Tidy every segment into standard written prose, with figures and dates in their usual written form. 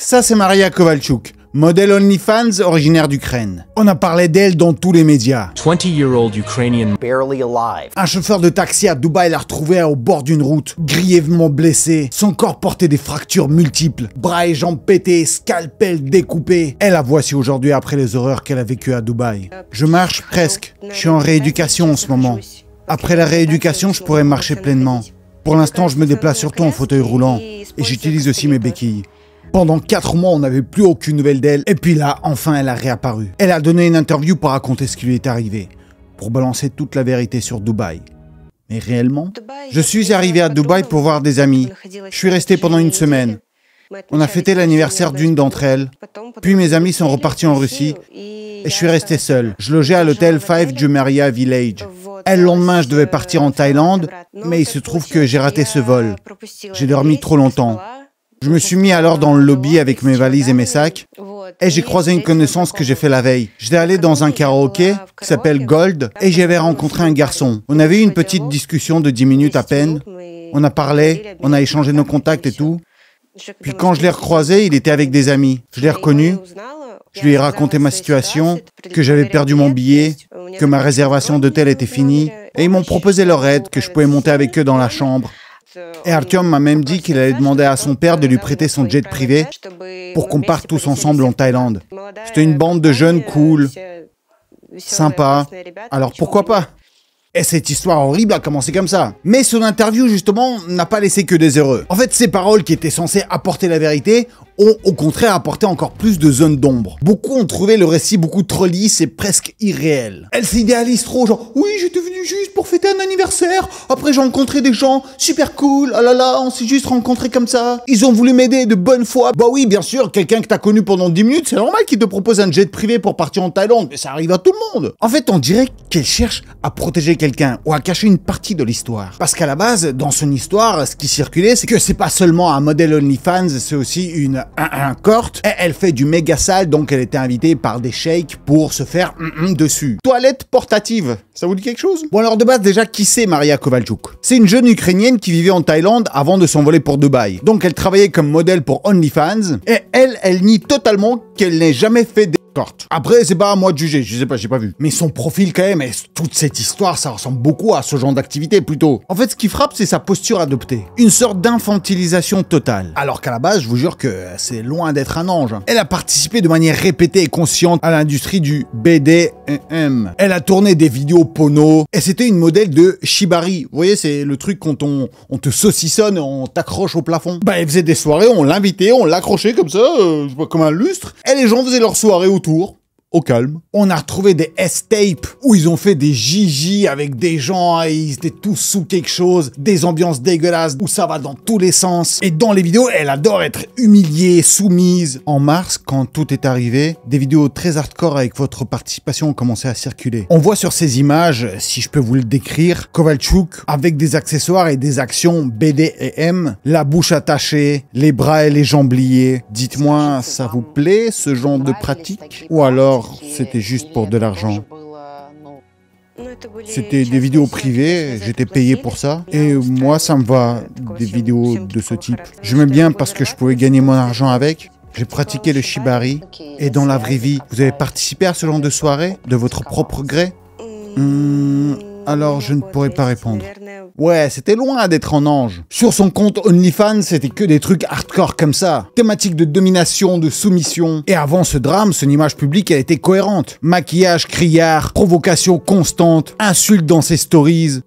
Ça, c'est Maria Kovalchuk, modèle OnlyFans originaire d'Ukraine. On a parlé d'elle dans tous les médias. 20-year-old Ukrainian barely alive. Un chauffeur de taxi à Dubaï l'a retrouvée au bord d'une route, grièvement blessée. Son corps portait des fractures multiples, bras et jambes pétés, scalpel découpé. Elle la voici aujourd'hui après les horreurs qu'elle a vécues à Dubaï. Je marche presque. Je suis en rééducation en ce moment. Après la rééducation, je pourrais marcher pleinement. Pour l'instant, je me déplace surtout en fauteuil roulant et j'utilise aussi mes béquilles. Pendant 4 mois, on n'avait plus aucune nouvelle d'elle, et puis là, enfin, elle a réapparu. Elle a donné une interview pour raconter ce qui lui est arrivé, pour balancer toute la vérité sur Dubaï. Mais réellement, je suis arrivé à Dubaï pour voir des amis. Je suis resté pendant une semaine. On a fêté l'anniversaire d'une d'entre elles, puis mes amis sont repartis en Russie, et je suis resté seul. Je logeais à l'hôtel 5 Jumeirah Village. Et le lendemain, je devais partir en Thaïlande, mais il se trouve que j'ai raté ce vol. J'ai dormi trop longtemps. Je me suis mis alors dans le lobby avec mes valises et mes sacs, et j'ai croisé une connaissance que j'ai fait la veille. J'étais allé dans un karaoké qui s'appelle Gold, et j'y avais rencontré un garçon. On avait eu une petite discussion de 10 minutes à peine. On a parlé, on a échangé nos contacts et tout. Puis quand je l'ai recroisé, il était avec des amis. Je l'ai reconnu. Je lui ai raconté ma situation, que j'avais perdu mon billet, que ma réservation d'hôtel était finie, et ils m'ont proposé leur aide, que je pouvais monter avec eux dans la chambre. Et Artyom m'a même dit qu'il allait demander à son père de lui prêter son jet privé pour qu'on parte tous ensemble en Thaïlande. C'était une bande de jeunes cool, sympas, alors pourquoi pas? Et cette histoire horrible a commencé comme ça. Mais son interview, justement, n'a pas laissé que des heureux. En fait, ces paroles qui étaient censées apporter la vérité ont au contraire apporté encore plus de zones d'ombre. Beaucoup ont trouvé le récit beaucoup trop lisse et presque irréel. Elle s'idéalise trop, genre « Oui, j'étais venu juste pour fêter un anniversaire, après j'ai rencontré des gens super cool, ah là là, on s'est juste rencontrés comme ça. Ils ont voulu m'aider de bonne foi. » Bah oui, bien sûr, quelqu'un que t'as connu pendant 10 minutes, c'est normal qu'il te propose un jet privé pour partir en Thaïlande, mais ça arrive à tout le monde. En fait, on dirait qu'elle cherche à protéger quelqu'un ou à cacher une partie de l'histoire. Parce qu'à la base, dans son histoire, ce qui circulait, c'est que c'est pas seulement un modèle OnlyFans, c'est aussi un cohorte. Et elle fait du méga sale, donc elle était invitée par des sheiks pour se faire dessus. Toilette portative, ça vous dit quelque chose? Bon alors de base déjà, qui c'est Maria Kovalchuk? C'est une jeune Ukrainienne qui vivait en Thaïlande avant de s'envoler pour Dubaï. Donc elle travaillait comme modèle pour OnlyFans, et elle nie totalement qu'elle n'ait jamais fait des cohortes. Après, c'est pas à moi de juger, je sais pas, j'ai pas vu. Mais son profil quand même, et toute cette histoire, ça ressemble beaucoup à ce genre d'activité plutôt. En fait, ce qui frappe, c'est sa posture adoptée. Une sorte d'infantilisation totale. Alors qu'à la base, je vous jure que c'est loin d'être un ange. Elle a participé de manière répétée et consciente à l'industrie du BDSM. Elle a tourné des vidéos porno, et c'était une modèle de shibari. Vous voyez, c'est le truc quand on te saucissonne, on t'accroche au plafond. Bah, elle faisait des soirées, on l'invitait, on l'accrochait comme ça, je sais pas, comme un lustre, et les gens faisaient leur soirée autour. Au calme. On a retrouvé des S-tapes où ils ont fait des JJ avec des gens et ils étaient tous sous quelque chose, des ambiances dégueulasses où ça va dans tous les sens. Et dans les vidéos, elle adore être humiliée, soumise. En mars, quand tout est arrivé, des vidéos très hardcore avec votre participation ont commencé à circuler. On voit sur ces images, si je peux vous le décrire, Kovalchuk avec des accessoires et des actions BDSM, la bouche attachée, les bras et les jambes liés. Dites-moi, ça vous plaît ce genre de pratique? Ou alors c'était juste pour de l'argent? C'était des vidéos privées, j'étais payé pour ça. Et moi, ça me va, des vidéos de ce type. J'aimais bien parce que je pouvais gagner mon argent avec. J'ai pratiqué le shibari. Et dans la vraie vie, vous avez participé à ce genre de soirée, de votre propre gré? Alors je ne pourrais pas répondre. Ouais, c'était loin d'être un ange. Sur son compte OnlyFans, c'était que des trucs hardcore comme ça. Thématique de domination, de soumission. Et avant ce drame, son image publique, elle était cohérente. Maquillage criard, provocation constante, insultes dans ses stories.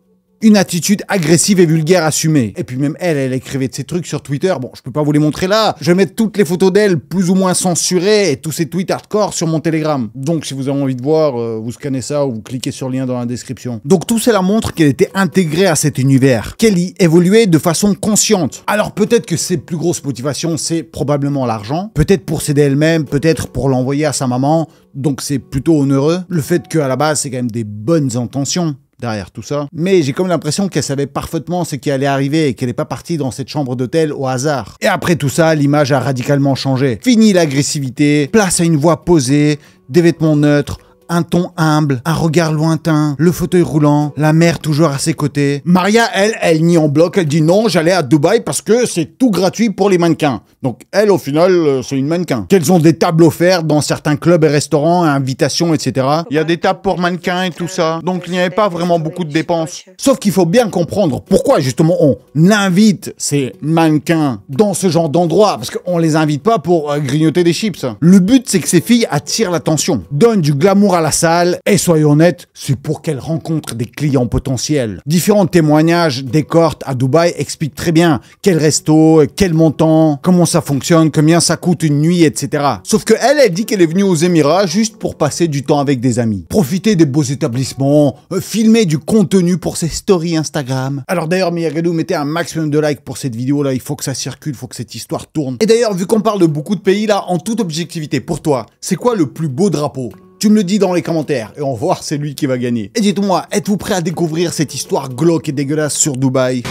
Une attitude agressive et vulgaire assumée. Et puis même elle écrivait de ces trucs sur Twitter. Bon, je peux pas vous les montrer là. Je vais mettre toutes les photos d'elle, plus ou moins censurées, et tous ces tweets hardcore sur mon Telegram. Donc si vous avez envie de voir, vous scannez ça ou vous cliquez sur le lien dans la description. Donc tout cela montre qu'elle était intégrée à cet univers, qu'elle y évoluait de façon consciente. Alors peut-être que ses plus grosses motivations, c'est probablement l'argent. Peut-être pour s'aider elle-même, peut-être pour l'envoyer à sa maman. Donc c'est plutôt onéreux. Le fait qu'à la base, c'est quand même des bonnes intentions derrière tout ça. Mais j'ai comme l'impression qu'elle savait parfaitement ce qui allait arriver et qu'elle n'est pas partie dans cette chambre d'hôtel au hasard. Et après tout ça, l'image a radicalement changé. Fini l'agressivité, place à une voix posée, des vêtements neutres, un ton humble, un regard lointain, le fauteuil roulant, la mère toujours à ses côtés. Maria, elle nie en bloc, elle dit non, j'allais à Dubaï parce que c'est tout gratuit pour les mannequins. Donc elle, au final, c'est une mannequin. Qu'elles ont des tables offertes dans certains clubs et restaurants, invitations, etc. Il y a des tables pour mannequins et tout ça. Donc il n'y avait pas vraiment beaucoup de dépenses. Sauf qu'il faut bien comprendre pourquoi justement on invite ces mannequins dans ce genre d'endroit. Parce qu'on les invite pas pour grignoter des chips. Le but, c'est que ces filles attirent l'attention, donnent du glamour à la salle, et soyons honnêtes, c'est pour qu'elles rencontrent des clients potentiels. Différents témoignages d'escortes à Dubaï expliquent très bien quel resto, quel montant, comment ça fonctionne, combien ça coûte une nuit, etc. Sauf que elle dit qu'elle est venue aux Émirats juste pour passer du temps avec des amis, profiter des beaux établissements, filmer du contenu pour ses stories Instagram. Alors d'ailleurs, Miyagadou, mettez un maximum de likes pour cette vidéo là, il faut que ça circule, il faut que cette histoire tourne. Et d'ailleurs, vu qu'on parle de beaucoup de pays là, en toute objectivité, pour toi, c'est quoi le plus beau drapeau ? Tu me le dis dans les commentaires et on va voir c'est lui qui va gagner. Et dites-moi, êtes-vous prêt à découvrir cette histoire glauque et dégueulasse sur Dubaï ?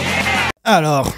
Alors,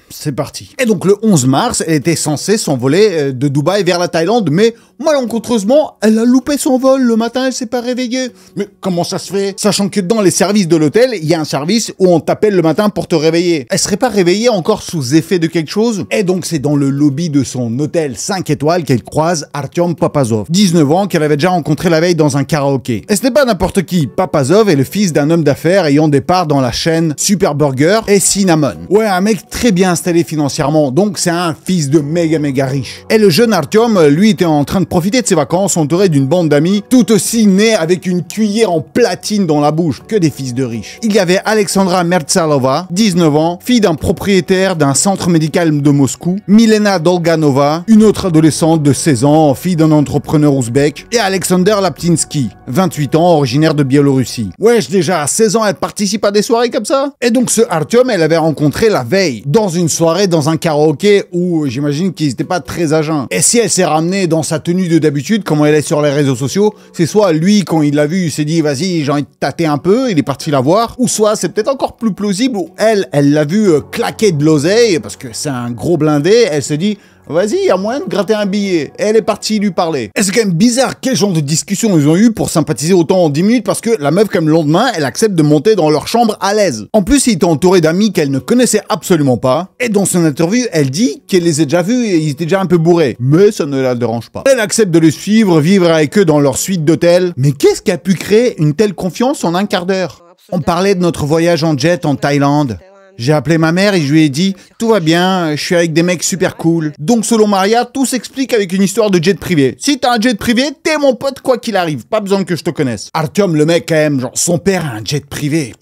c'est parti. Et donc le 11 mars, elle était censée s'envoler de Dubaï vers la Thaïlande, mais malencontreusement, elle a loupé son vol. Le matin, elle s'est pas réveillée. Mais comment ça se fait? Sachant que dans les services de l'hôtel, il y a un service où on t'appelle le matin pour te réveiller. Elle serait pas réveillée encore sous effet de quelque chose? Et donc c'est dans le lobby de son hôtel 5 étoiles qu'elle croise Artyom Papazov, 19 ans, qu'elle avait déjà rencontré la veille dans un karaoké. Et ce n'est pas n'importe qui. Papazov est le fils d'un homme d'affaires ayant des parts dans la chaîne Super Burger et Cinnamon. Ouais, un mec très bien installé financièrement, donc c'est un fils de méga riche. Et le jeune Artyom, lui, était en train de profiter de ses vacances entouré d'une bande d'amis, tout aussi nés avec une cuillère en platine dans la bouche, que des fils de riches. Il y avait Alexandra Mertsalova, 19 ans, fille d'un propriétaire d'un centre médical de Moscou, Milena Dolganova, une autre adolescente de 16 ans, fille d'un entrepreneur ouzbek, et Alexander Laptinsky, 28 ans, originaire de Biélorussie. Wesh, déjà à 16 ans, elle participe à des soirées comme ça? Et donc ce Artyom, elle avait rencontré la veille, dans une soirée, dans un karaoké où j'imagine qu'ils n'étaient pas très à jeun. Et si elle s'est ramenée dans sa tenue de d'habitude, comme elle est sur les réseaux sociaux, c'est soit lui, quand il l'a vu, il s'est dit vas-y, j'ai envie de tâter un peu, il est parti la voir, ou soit c'est peut-être encore plus plausible où elle l'a vu claquer de l'oseille, parce que c'est un gros blindé, elle s'est dit vas-y, il y a moyen de gratter un billet. Et elle est partie lui parler. Et c'est quand même bizarre quel genre de discussion ils ont eu pour sympathiser autant en 10 minutes parce que la meuf, comme le lendemain, elle accepte de monter dans leur chambre à l'aise. En plus, il était entouré d'amis qu'elle ne connaissait absolument pas. Et dans son interview, elle dit qu'elle les a déjà vus et ils étaient déjà un peu bourrés. Mais ça ne la dérange pas. Elle accepte de les suivre, vivre avec eux dans leur suite d'hôtel. Mais qu'est-ce qui a pu créer une telle confiance en un quart d'heure? On parlait de notre voyage en jet en Thaïlande. J'ai appelé ma mère et je lui ai dit « Tout va bien, je suis avec des mecs super cool. » Donc selon Maria, tout s'explique avec une histoire de jet privé. Si t'as un jet privé, t'es mon pote quoi qu'il arrive. Pas besoin que je te connaisse. Artyom, le mec quand même, genre son père a un jet privé.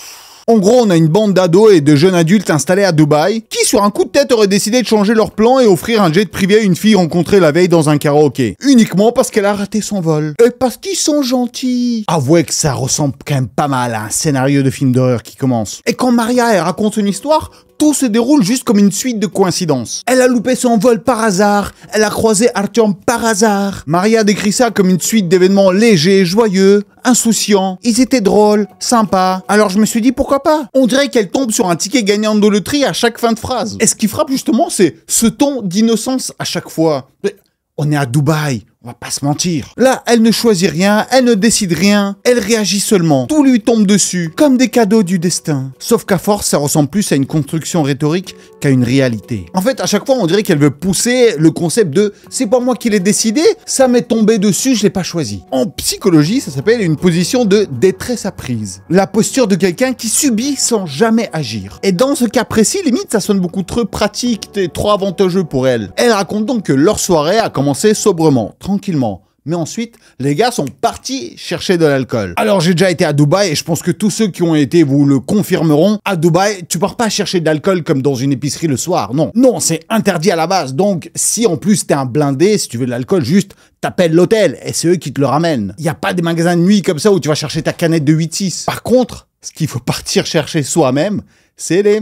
En gros, on a une bande d'ados et de jeunes adultes installés à Dubaï qui, sur un coup de tête, auraient décidé de changer leur plan et offrir un jet privé à une fille rencontrée la veille dans un karaoké. Uniquement parce qu'elle a raté son vol. Et parce qu'ils sont gentils. Avouez que ça ressemble quand même pas mal à un scénario de film d'horreur qui commence. Et quand Maria, elle raconte une histoire, tout se déroule juste comme une suite de coïncidences. Elle a loupé son vol par hasard, elle a croisé Artyom par hasard. Maria décrit ça comme une suite d'événements légers, joyeux, insouciants. Ils étaient drôles, sympas. Alors je me suis dit pourquoi pas. On dirait qu'elle tombe sur un ticket gagnant de loterie à chaque fin de phrase. Et ce qui frappe justement, c'est ce ton d'innocence à chaque fois. Mais on est à Dubaï. On va pas se mentir. Là, elle ne choisit rien, elle ne décide rien, elle réagit seulement. Tout lui tombe dessus, comme des cadeaux du destin. Sauf qu'à force, ça ressemble plus à une construction rhétorique qu'à une réalité. En fait, à chaque fois, on dirait qu'elle veut pousser le concept de « c'est pas moi qui l'ai décidé, ça m'est tombé dessus, je l'ai pas choisi ». En psychologie, ça s'appelle une position de détresse apprise. La posture de quelqu'un qui subit sans jamais agir. Et dans ce cas précis, limite, ça sonne beaucoup trop pratique et trop avantageux pour elle. Elle raconte donc que leur soirée a commencé sobrement, tranquillement. Mais ensuite, les gars sont partis chercher de l'alcool. Alors, j'ai déjà été à Dubaï et je pense que tous ceux qui ont été vous le confirmeront. À Dubaï, tu pars pas chercher de l'alcool comme dans une épicerie le soir. Non, non, c'est interdit à la base. Donc, si en plus t'es un blindé, si tu veux de l'alcool, juste t'appelles l'hôtel et c'est eux qui te le ramènent. Il n'y a pas des magasins de nuit comme ça où tu vas chercher ta canette de 8-6. Par contre, ce qu'il faut partir chercher soi-même, c'est les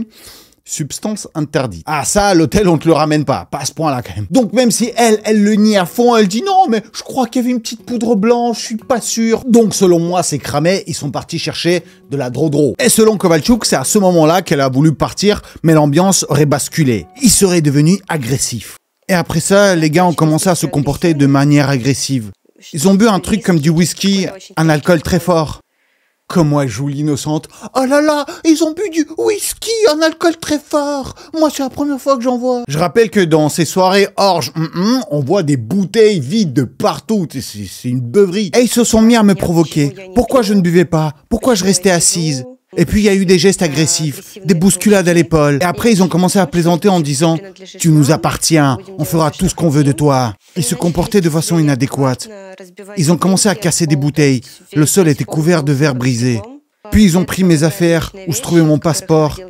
substance interdite. Ah ça, à l'hôtel, on te le ramène pas. Pas à ce point-là, quand même. Donc, même si elle le nie à fond, elle dit non, mais je crois qu'il y avait une petite poudre blanche, je suis pas sûr. Donc, selon moi, c'est cramé. Ils sont partis chercher de la drodro. Et selon Kovalchuk, c'est à ce moment-là qu'elle a voulu partir, mais l'ambiance aurait basculé. Il serait devenu agressif. Et après ça, les gars ont commencé à se comporter de manière agressive. Ils ont bu un truc comme du whisky, un alcool très fort. Comment elle joue l'innocente. Oh là là, ils ont bu du whisky, un alcool très fort. Moi, c'est la première fois que j'en vois. Je rappelle que dans ces soirées orge, on voit des bouteilles vides de partout. C'est une beuverie. Et ils se sont mis à me provoquer. Pourquoi je ne buvais pas? Pourquoi je restais assise? Et puis il y a eu des gestes agressifs, des bousculades à l'épaule. Et après ils ont commencé à plaisanter en disant « Tu nous appartiens, on fera tout ce qu'on veut de toi ». Ils se comportaient de façon inadéquate. Ils ont commencé à casser des bouteilles. Le sol était couvert de verres brisés. Puis ils ont pris mes affaires, où se trouvait mon passeport.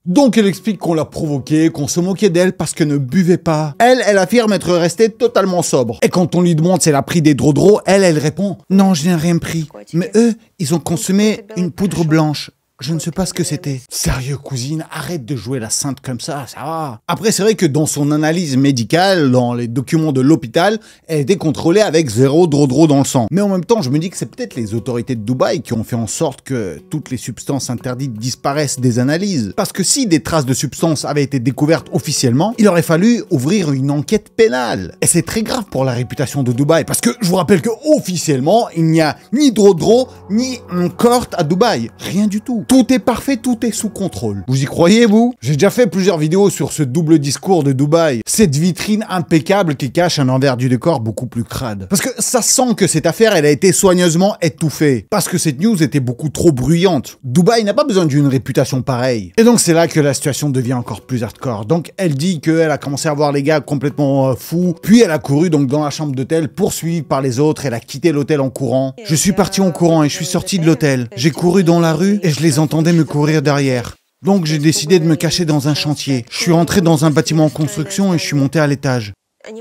Donc elle explique qu'on l'a provoquée, qu'on se moquait d'elle parce qu'elle ne buvait pas. Elle affirme être restée totalement sobre. Et quand on lui demande si elle a pris des drodros, elle répond « Non, je n'ai rien pris. » Mais eux, ils ont consommé une poudre blanche. Je ne sais pas ce que c'était. Sérieux, cousine, arrête de jouer la sainte comme ça va. Après, c'est vrai que dans son analyse médicale, dans les documents de l'hôpital, elle était contrôlée avec 0 drodro dans le sang. Mais en même temps, je me dis que c'est peut-être les autorités de Dubaï qui ont fait en sorte que toutes les substances interdites disparaissent des analyses. Parce que si des traces de substances avaient été découvertes officiellement, il aurait fallu ouvrir une enquête pénale. Et c'est très grave pour la réputation de Dubaï, parce que je vous rappelle que officiellement, il n'y a ni drodro, ni un court à Dubaï. Rien du tout. Tout est parfait, tout est sous contrôle. Vous y croyez, vous? J'ai déjà fait plusieurs vidéos sur ce double discours de Dubaï. Cette vitrine impeccable qui cache un envers du décor beaucoup plus crade. Parce que ça sent que cette affaire, elle a été soigneusement étouffée. Parce que cette news était beaucoup trop bruyante. Dubaï n'a pas besoin d'une réputation pareille. Et donc c'est là que la situation devient encore plus hardcore. Donc elle dit qu'elle a commencé à voir les gars complètement fous. Puis elle a couru donc dans la chambre d'hôtel, poursuivie par les autres. Elle a quitté l'hôtel en courant. Je suis parti en courant et je suis sorti de l'hôtel. J'ai couru dans la rue et je les entendais me courir derrière. Donc j'ai décidé de me cacher dans un chantier. Je suis rentré dans un bâtiment en construction et je suis monté à l'étage.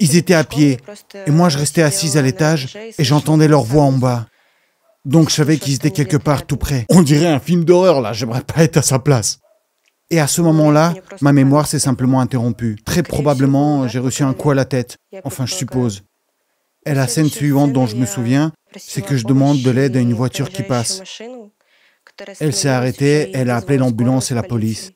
Ils étaient à pied et moi je restais assise à l'étage et j'entendais leur voix en bas. Donc je savais qu'ils étaient quelque part tout près. On dirait un film d'horreur là, j'aimerais pas être à sa place. Et à ce moment-là, ma mémoire s'est simplement interrompue. Très probablement, j'ai reçu un coup à la tête. Enfin, je suppose. Et la scène suivante dont je me souviens, c'est que je demande de l'aide à une voiture qui passe. Elle s'est arrêtée, elle a appelé l'ambulance et la police.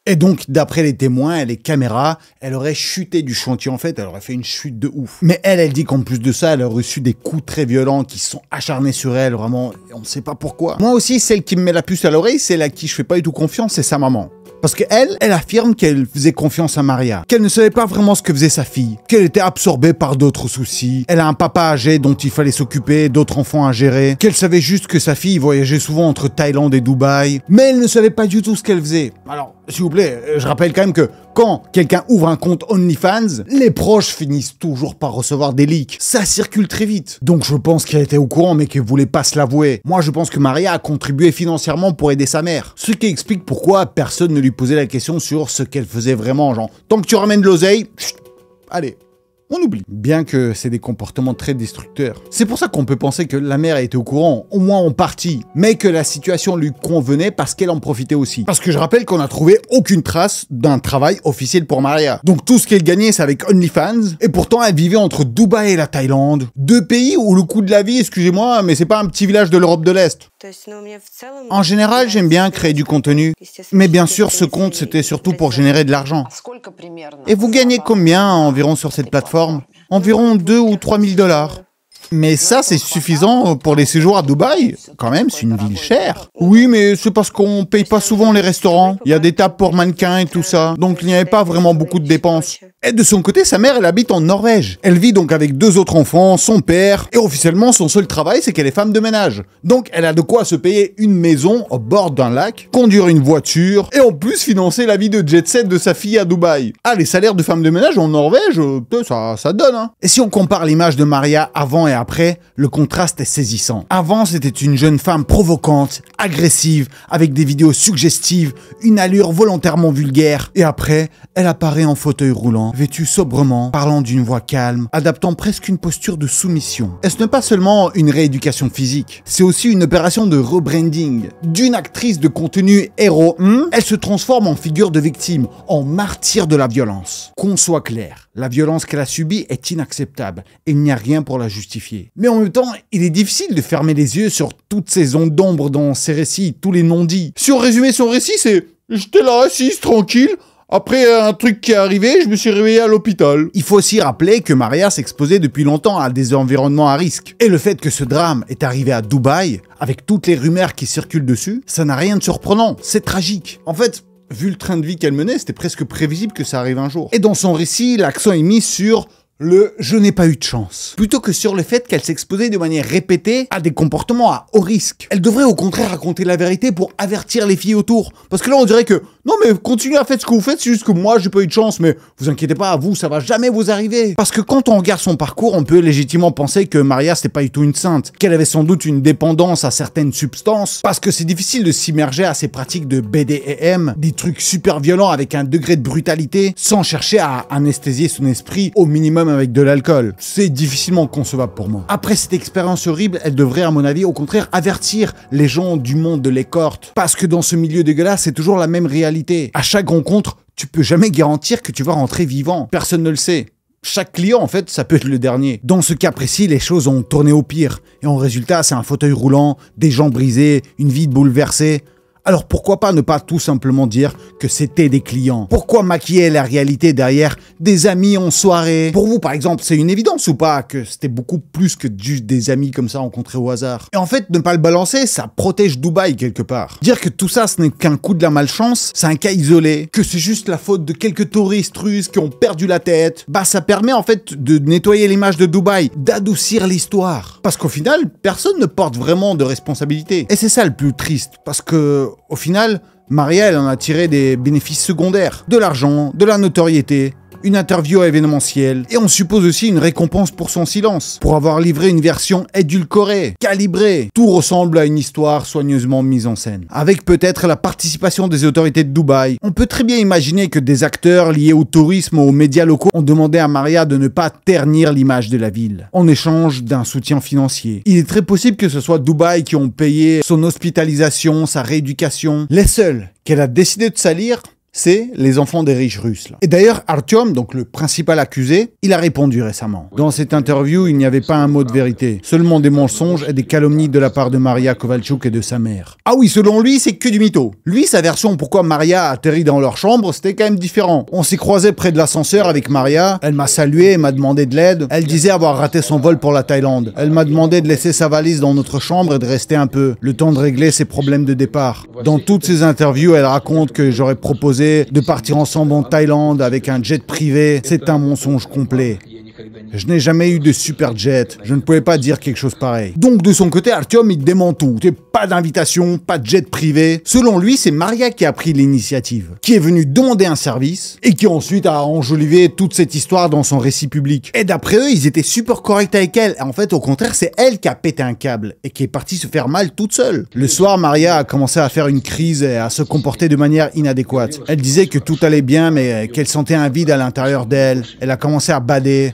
Et donc, d'après les témoins et les caméras, elle aurait chuté du chantier. En fait, elle aurait fait une chute de ouf. Mais elle dit qu'en plus de ça, elle a reçu des coups très violents qui se sont acharnés sur elle, vraiment. On ne sait pas pourquoi. Moi aussi, celle qui me met la puce à l'oreille, celle à qui je fais pas du tout confiance, c'est sa maman. Parce qu'elle affirme qu'elle faisait confiance à Maria, qu'elle ne savait pas vraiment ce que faisait sa fille, qu'elle était absorbée par d'autres soucis, elle a un papa âgé dont il fallait s'occuper, d'autres enfants à gérer, qu'elle savait juste que sa fille voyageait souvent entre Thaïlande et Dubaï, mais elle ne savait pas du tout ce qu'elle faisait. Alors, s'il vous plaît, je rappelle quand même que quand quelqu'un ouvre un compte OnlyFans, les proches finissent toujours par recevoir des leaks. Ça circule très vite. Donc je pense qu'elle était au courant mais qu'elle voulait pas se l'avouer. Moi je pense que Maria a contribué financièrement pour aider sa mère. Ce qui explique pourquoi personne ne lui posait la question sur ce qu'elle faisait vraiment. Genre, tant que tu ramènes de l'oseille, allez. On oublie. Bien que c'est des comportements très destructeurs. C'est pour ça qu'on peut penser que la mère était au courant, au moins en partie, mais que la situation lui convenait parce qu'elle en profitait aussi. Parce que je rappelle qu'on n'a trouvé aucune trace d'un travail officiel pour Maria. Donc tout ce qu'elle gagnait, c'est avec OnlyFans, et pourtant elle vivait entre Dubaï et la Thaïlande. Deux pays où le coût de la vie, excusez-moi, mais c'est pas un petit village de l'Europe de l'Est. En général, j'aime bien créer du contenu, mais bien sûr, ce compte, c'était surtout pour générer de l'argent. Et vous gagnez combien environ sur cette plateforme ? Environ 2 ou 3 000 $. Mais ça, c'est suffisant pour les séjours à Dubaï. Quand même, c'est une ville chère. Oui, mais c'est parce qu'on paye pas souvent les restaurants. Il y a des tables pour mannequins et tout ça. Donc, il n'y avait pas vraiment beaucoup de dépenses. Et de son côté, sa mère, elle habite en Norvège. Elle vit donc avec 2 autres enfants, son père. Et officiellement, son seul travail, c'est qu'elle est femme de ménage. Donc, elle a de quoi se payer une maison au bord d'un lac, conduire une voiture, et en plus financer la vie de jet-set de sa fille à Dubaï. Ah, les salaires de femme de ménage en Norvège, ça donne, hein. Et si on compare l'image de Maria avant et après, le contraste est saisissant. Avant, c'était une jeune femme provocante, agressive, avec des vidéos suggestives, une allure volontairement vulgaire. Et après, elle apparaît en fauteuil roulant, vêtue sobrement, parlant d'une voix calme, adaptant presque une posture de soumission. Et ce n'est pas seulement une rééducation physique, c'est aussi une opération de rebranding. D'une actrice de contenu héros, elle se transforme en figure de victime, en martyr de la violence. Qu'on soit clair, la violence qu'elle a subie est inacceptable et il n'y a rien pour la justifier. Mais en même temps, il est difficile de fermer les yeux sur toutes ces zones d'ombre dans ses récits, tous les non-dits. Si on résumait son récit, c'est « J'étais là, assise, tranquille, Après un truc qui est arrivé, je me suis réveillé à l'hôpital. Il faut aussi rappeler que Maria s'exposait depuis longtemps à des environnements à risque. Et le fait que ce drame est arrivé à Dubaï, avec toutes les rumeurs qui circulent dessus, ça n'a rien de surprenant. C'est tragique. En fait, vu le train de vie qu'elle menait, c'était presque prévisible que ça arrive un jour. Et dans son récit, l'accent est mis sur le « je n'ai pas eu de chance », plutôt que sur le fait qu'elle s'exposait de manière répétée à des comportements à haut risque. Elle devrait au contraire raconter la vérité pour avertir les filles autour. Parce que là, on dirait que « non mais continuez à faire ce que vous faites, c'est juste que moi, j'ai pas eu de chance, mais vous inquiétez pas, vous, ça va jamais vous arriver ». Parce que quand on regarde son parcours, on peut légitimement penser que Maria, c'était pas du tout une sainte, qu'elle avait sans doute une dépendance à certaines substances, parce que c'est difficile de s'immerger à ces pratiques de BDSM, des trucs super violents avec un degré de brutalité, sans chercher à anesthésier son esprit au minimum avec de l'alcool. C'est difficilement concevable pour moi. Après cette expérience horrible, elle devrait, à mon avis, au contraire, avertir les gens du monde de l'escorte. Parce que dans ce milieu dégueulasse, c'est toujours la même réalité. À chaque rencontre, tu peux jamais garantir que tu vas rentrer vivant. Personne ne le sait. Chaque client, en fait, ça peut être le dernier. Dans ce cas précis, les choses ont tourné au pire. Et en résultat, c'est un fauteuil roulant, des jambes brisées, une vie bouleversée. Alors pourquoi pas ne pas tout simplement dire que c'était des clients? Pourquoi maquiller la réalité derrière des amis en soirée? Pour vous, par exemple, c'est une évidence ou pas que c'était beaucoup plus que juste des amis comme ça rencontrés au hasard? Et en fait, ne pas le balancer, ça protège Dubaï quelque part. Dire que tout ça, ce n'est qu'un coup de la malchance, c'est un cas isolé, que c'est juste la faute de quelques touristes russes qui ont perdu la tête, bah ça permet en fait de nettoyer l'image de Dubaï, d'adoucir l'histoire. Parce qu'au final, personne ne porte vraiment de responsabilité. Et c'est ça le plus triste, parce que au final, Maria, elle en a tiré des bénéfices secondaires. De l'argent, de la notoriété, une interview événementielle, et on suppose aussi une récompense pour son silence, pour avoir livré une version édulcorée, calibrée. Tout ressemble à une histoire soigneusement mise en scène. Avec peut-être la participation des autorités de Dubaï, on peut très bien imaginer que des acteurs liés au tourisme ou aux médias locaux ont demandé à Maria de ne pas ternir l'image de la ville, en échange d'un soutien financier. Il est très possible que ce soit Dubaï qui ont payé son hospitalisation, sa rééducation. Les seuls qu'elle a décidé de salir, c'est les enfants des riches russes. Là. Et d'ailleurs, Artyom, donc le principal accusé, il a répondu récemment. Dans cette interview, il n'y avait pas un mot de vérité, seulement des mensonges et des calomnies de la part de Maria Kovalchuk et de sa mère. Ah oui, selon lui, c'est que du mytho. Lui, sa version pourquoi Maria a atterri dans leur chambre, c'était quand même différent. On s'est croisé près de l'ascenseur avec Maria, elle m'a salué, m'a demandé de l'aide, elle disait avoir raté son vol pour la Thaïlande. Elle m'a demandé de laisser sa valise dans notre chambre et de rester un peu, le temps de régler ses problèmes de départ. Dans toutes ses interviews, elle raconte que j'aurais proposé de partir ensemble en Thaïlande avec un jet privé. C'est un mensonge complet. Je n'ai jamais eu de super jet, je ne pouvais pas dire quelque chose pareil. Donc de son côté, Artyom, il dément tout. Pas d'invitation, pas de jet privé. Selon lui, c'est Maria qui a pris l'initiative, qui est venue demander un service et qui ensuite a enjolivé toute cette histoire dans son récit public. Et d'après eux, ils étaient super corrects avec elle. En fait, au contraire, c'est elle qui a pété un câble et qui est partie se faire mal toute seule. Le soir, Maria a commencé à faire une crise et à se comporter de manière inadéquate. Elle disait que tout allait bien, mais qu'elle sentait un vide à l'intérieur d'elle. Elle a commencé à bader,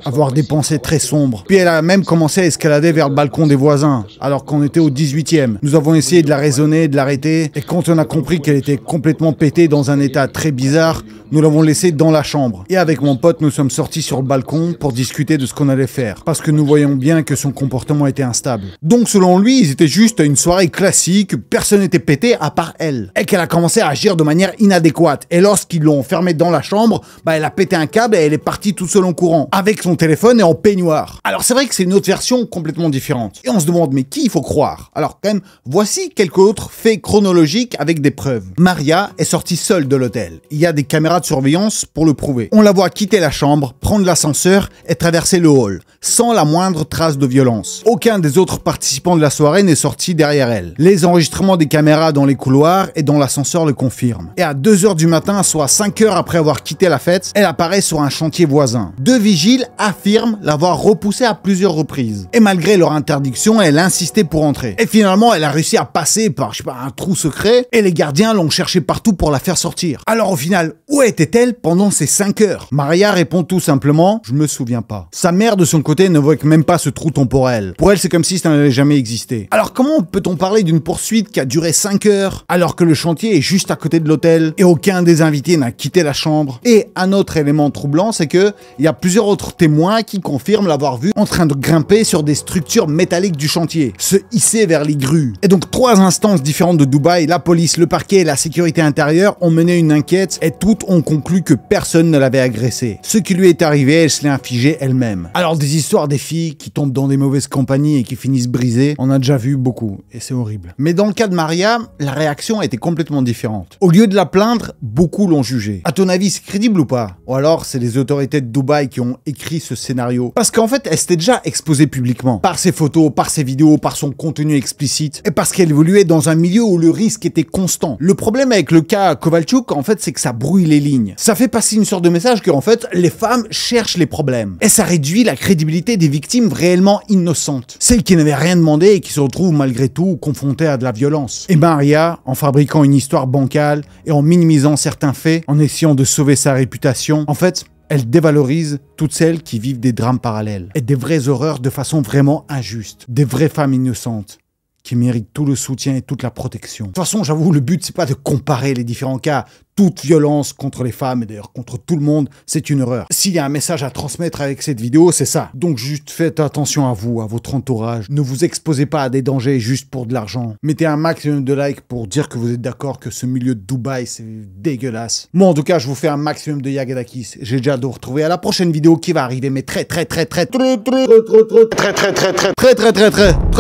avoir des pensées très sombres. Puis elle a même commencé à escalader vers le balcon des voisins, alors qu'on était au 18e. Nous avons essayé de la raisonner, de l'arrêter, et quand on a compris qu'elle était complètement pétée dans un état très bizarre, nous l'avons laissée dans la chambre. Et avec mon pote, nous sommes sortis sur le balcon pour discuter de ce qu'on allait faire, parce que nous voyons bien que son comportement était instable. Donc selon lui, ils étaient juste à une soirée classique, personne n'était pété à part elle. Et qu'elle a commencé à agir de manière inadéquate. Et lorsqu'ils l'ont enfermée dans la chambre, elle a pété un câble et elle est partie toute seule en courant, avec son téléphone et en peignoir. Alors c'est vrai que c'est une autre version complètement différente. Et on se demande, mais qui il faut croire? Alors quand même, voici quelques autres faits chronologiques avec des preuves. Maria est sortie seule de l'hôtel. Il y a des caméras de surveillance pour le prouver. On la voit quitter la chambre, prendre l'ascenseur et traverser le hall, sans la moindre trace de violence. Aucun des autres participants de la soirée n'est sorti derrière elle. Les enregistrements des caméras dans les couloirs et dans l'ascenseur le confirment. Et à 2 h du matin, soit 5 heures après avoir quitté la fête, elle apparaît sur un chantier voisin. 2 vigiles affirment l'avoir repoussée à plusieurs reprises. Et malgré leur interdiction, elle insistait pour entrer. Et finalement, elle a réussi à passer par, un trou secret et les gardiens l'ont cherché partout pour la faire sortir. Alors au final, où était-elle pendant ces 5 heures? Maria répond tout simplement, je me souviens pas. Sa mère de son côté ne voit même pas ce trou temporel. Pour elle, c'est comme si ça n'avait jamais existé. Alors comment peut-on parler d'une poursuite qui a duré 5 heures alors que le chantier est juste à côté de l'hôtel et aucun des invités n'a quitté la chambre? Et un autre élément troublant, c'est que il y a plusieurs autres témoins qui confirment l'avoir vu en train de grimper sur des structures métalliques du chantier, se hisser vers les grues. Et donc 3 instances différentes de Dubaï, la police, le parquet et la sécurité intérieure ont mené une enquête et toutes ont conclu que personne ne l'avait agressée. Ce qui lui est arrivé, elle se l'est infligé elle-même. Alors des histoires des filles qui tombent dans des mauvaises compagnies et qui finissent brisées, on a déjà vu beaucoup et c'est horrible. Mais dans le cas de Maria, la réaction a été complètement différente. Au lieu de la plaindre, beaucoup l'ont jugée. À ton avis, c'est crédible ou pas? Ou alors c'est les autorités de Dubaï qui ont écrit ce scénario? Parce qu'en fait, elle s'était déjà exposée publiquement. Par ses photos, par ses vidéos, par son contenu explicite. Et parce qu'elle évoluait dans un milieu où le risque était constant. Le problème avec le cas Kovalchuk, en fait, c'est que ça brouille les lignes. Ça fait passer une sorte de message que, en fait, les femmes cherchent les problèmes. Et ça réduit la crédibilité des victimes réellement innocentes. Celles qui n'avaient rien demandé et qui se retrouvent malgré tout confrontées à de la violence. Et Maria, en fabriquant une histoire bancale et en minimisant certains faits, en essayant de sauver sa réputation, en fait, elle dévalorise toutes celles qui vivent des drames parallèles et des vraies horreurs de façon vraiment injuste. Des vraies femmes innocentes qui méritent tout le soutien et toute la protection. De toute façon, j'avoue, le but, c'est pas de comparer les différents cas. Toute violence contre les femmes, et d'ailleurs contre tout le monde, c'est une horreur. S'il y a un message à transmettre avec cette vidéo, c'est ça. Donc juste faites attention à vous, à votre entourage. Ne vous exposez pas à des dangers juste pour de l'argent. Mettez un maximum de likes pour dire que vous êtes d'accord que ce milieu de Dubaï, c'est dégueulasse. Moi, en tout cas, je vous fais un maximum de Yagadakis. J'ai déjà hâte de vous retrouver à la prochaine vidéo qui va arriver, mais très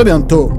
bientôt.